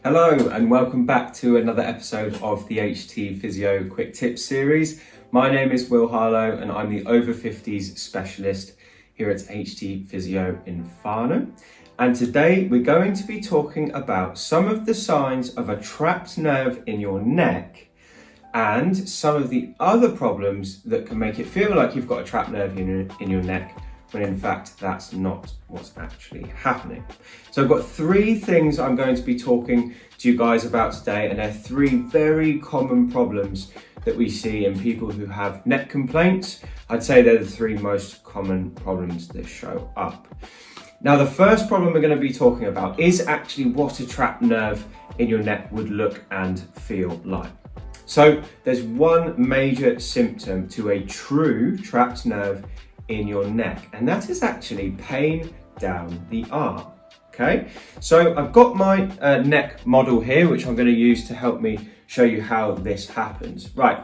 Hello and welcome back to another episode of the HT Physio Quick Tips series. My name is Will Harlow and I'm the Over-Fifties specialist here at HT Physio in Farnham. And today we're going to be talking about some of the signs of a trapped nerve in your neck and some of the other problems that can make it feel like you've got a trapped nerve in your neck, when in fact that's not what's actually happening. So I've got three things I'm going to be talking to you guys about today, and they're three very common problems that we see in people who have neck complaints. I'd say they're the three most common problems that show up. Now, the first problem we're going to be talking about is actually what a trapped nerve in your neck would look and feel like. So there's one major symptom to a true trapped nerve in your neck, and that is actually pain down the arm. Okay, so I've got my neck model here, which I'm going to use to help me show you how this happens. Right,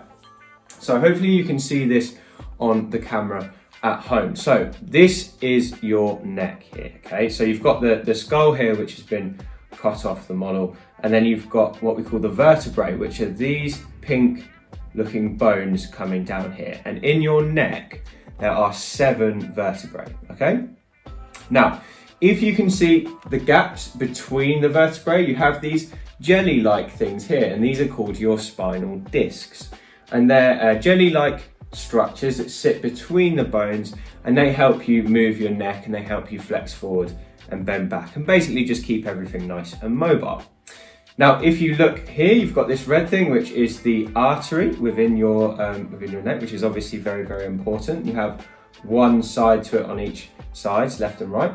so hopefully you can see this on the camera at home. So this is your neck here. Okay, so you've got the skull here, which has been cut off the model, and then you've got what we call the vertebrae, which are these pink looking bones coming down here, and in your neck there are 7 vertebrae. Okay, now if you can see the gaps between the vertebrae, you have these jelly-like things here, and these are called your spinal discs, and they're jelly-like structures that sit between the bones, and they help you move your neck and they help you flex forward and bend back and basically just keep everything nice and mobile. Now, if you look here, you've got this red thing, which is the artery within your neck, which is obviously very, very important. You have one side to it on each side, left and right.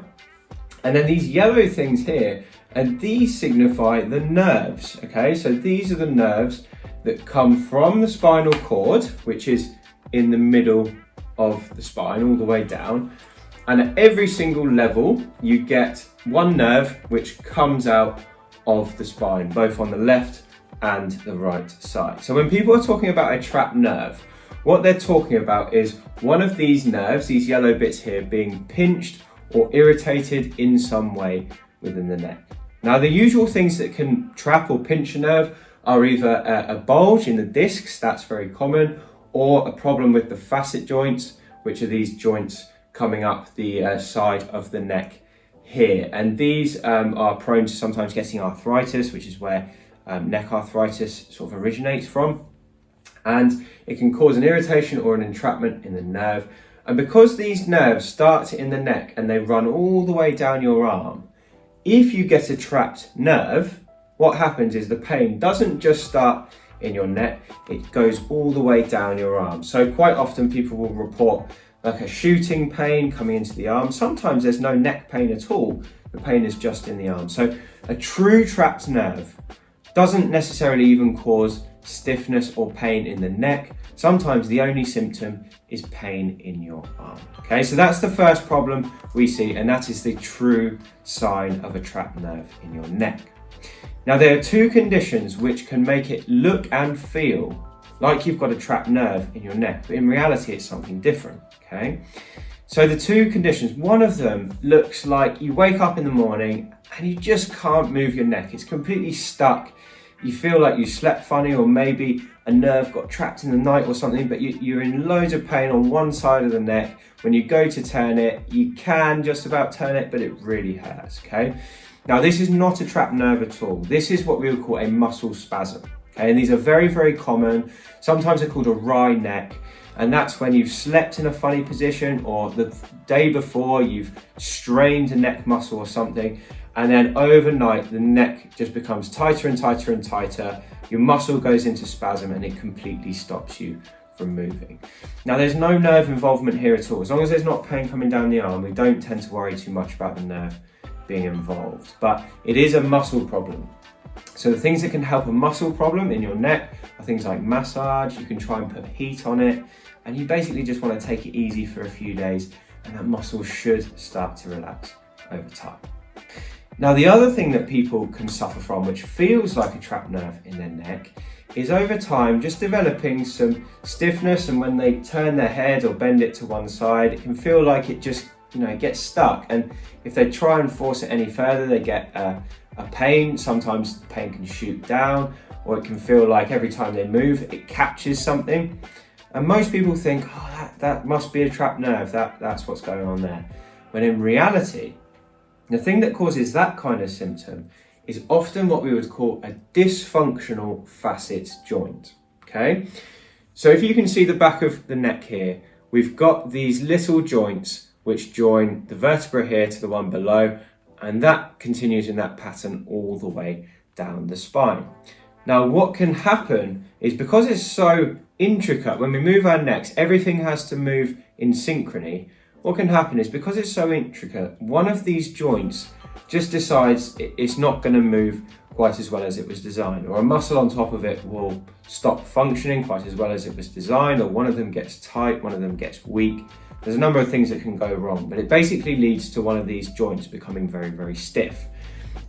And then these yellow things here, and these signify the nerves, okay? So these are the nerves that come from the spinal cord, which is in the middle of the spine, all the way down. And at every single level, you get one nerve which comes out of the spine, both on the left and the right side. So when people are talking about a trapped nerve, what they're talking about is one of these nerves, these yellow bits here, being pinched or irritated in some way within the neck. Now, the usual things that can trap or pinch a nerve are either a bulge in the discs, that's very common, or a problem with the facet joints, which are these joints coming up the side of the neck here. And these are prone to sometimes getting arthritis, which is where neck arthritis sort of originates from. And it can cause an irritation or an entrapment in the nerve. And because these nerves start in the neck and they run all the way down your arm, if you get a trapped nerve, what happens is the pain doesn't just start in your neck, it goes all the way down your arm. So quite often people will report like a shooting pain coming into the arm. Sometimes there's no neck pain at all, the pain is just in the arm. So a true trapped nerve doesn't necessarily even cause stiffness or pain in the neck. Sometimes the only symptom is pain in your arm. Okay, so that's the first problem we see, and that is the true sign of a trapped nerve in your neck. Now, there are two conditions which can make it look and feel like you've got a trapped nerve in your neck, but in reality it's something different. Okay, so the two conditions, one of them looks like you wake up in the morning and you just can't move your neck. It's completely stuck. You feel like you slept funny, or maybe a nerve got trapped in the night or something, but you're in loads of pain on one side of the neck. When you go to turn it, you can just about turn it, but it really hurts, okay? Now, this is not a trapped nerve at all. This is what we would call a muscle spasm, okay? And these are very, very common. Sometimes they're called a wry neck, and that's when you've slept in a funny position, or the day before you've strained a neck muscle or something, and then overnight the neck just becomes tighter and tighter and tighter. Your muscle goes into spasm and it completely stops you from moving. Now, there's no nerve involvement here at all. As long as there's not pain coming down the arm, we don't tend to worry too much about the nerve being involved, but it is a muscle problem. So the things that can help a muscle problem in your neck are things like massage. You can try and put heat on it, and you basically just want to take it easy for a few days, and that muscle should start to relax over time. Now, the other thing that people can suffer from, which feels like a trapped nerve in their neck, is over time just developing some stiffness, and when they turn their head or bend it to one side, it can feel like it just, it gets stuck. And if they try and force it any further, they get a a pain. Sometimes the pain can shoot down, or it can feel like every time they move, it catches something. And most people think, oh, that must be a trapped nerve, that's what's going on there. When in reality, the thing that causes that kind of symptom is often what we would call a dysfunctional facet joint, okay? So if you can see the back of the neck here, we've got these little joints which join the vertebra here to the one below, and that continues in that pattern all the way down the spine. Now, what can happen is, because it's so intricate, when we move our necks, everything has to move in synchrony. What can happen is, because it's so intricate, one of these joints just decides it's not going to move quite as well as it was designed, or a muscle on top of it will stop functioning quite as well as it was designed, or one of them gets tight, one of them gets weak. There's a number of things that can go wrong, but it basically leads to one of these joints becoming very, very stiff.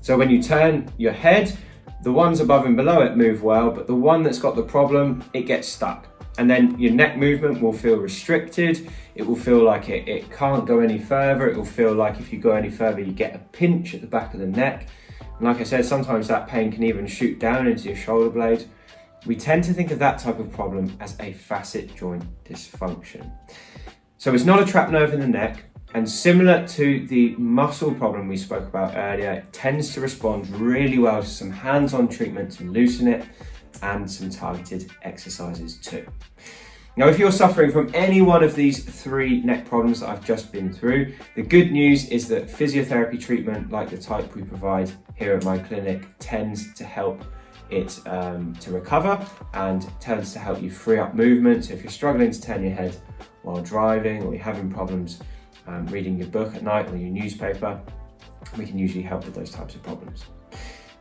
So when you turn your head, the ones above and below it move well, but the one that's got the problem, it gets stuck. And then your neck movement will feel restricted. It will feel like it can't go any further. It will feel like if you go any further, you get a pinch at the back of the neck. And like I said, sometimes that pain can even shoot down into your shoulder blade. We tend to think of that type of problem as a facet joint dysfunction. So it's not a trapped nerve in the neck, and similar to the muscle problem we spoke about earlier, it tends to respond really well to some hands-on treatment to loosen it and some targeted exercises too. Now, if you're suffering from any one of these 3 neck problems that I've just been through, the good news is that physiotherapy treatment, like the type we provide here at my clinic, tends to help it to recover and tends to help you free up movement. So if you're struggling to turn your head while driving, or you're having problems reading your book at night or your newspaper, we can usually help with those types of problems.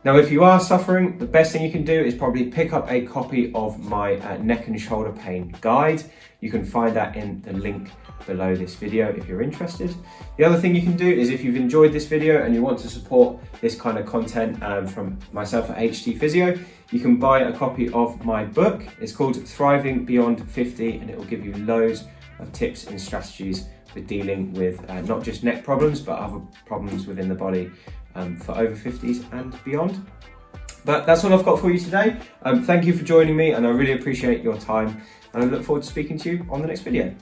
Now, if you are suffering, the best thing you can do is probably pick up a copy of my neck and shoulder pain guide. You can find that in the link below this video if you're interested. The other thing you can do is, if you've enjoyed this video and you want to support this kind of content from myself at HT Physio, you can buy a copy of my book. It's called Thriving Beyond 50, and it will give you loads of tips and strategies for dealing with not just neck problems, but other problems within the body for over 50s and beyond. But that's all I've got for you today. Thank you for joining me, and I really appreciate your time, and I look forward to speaking to you on the next video.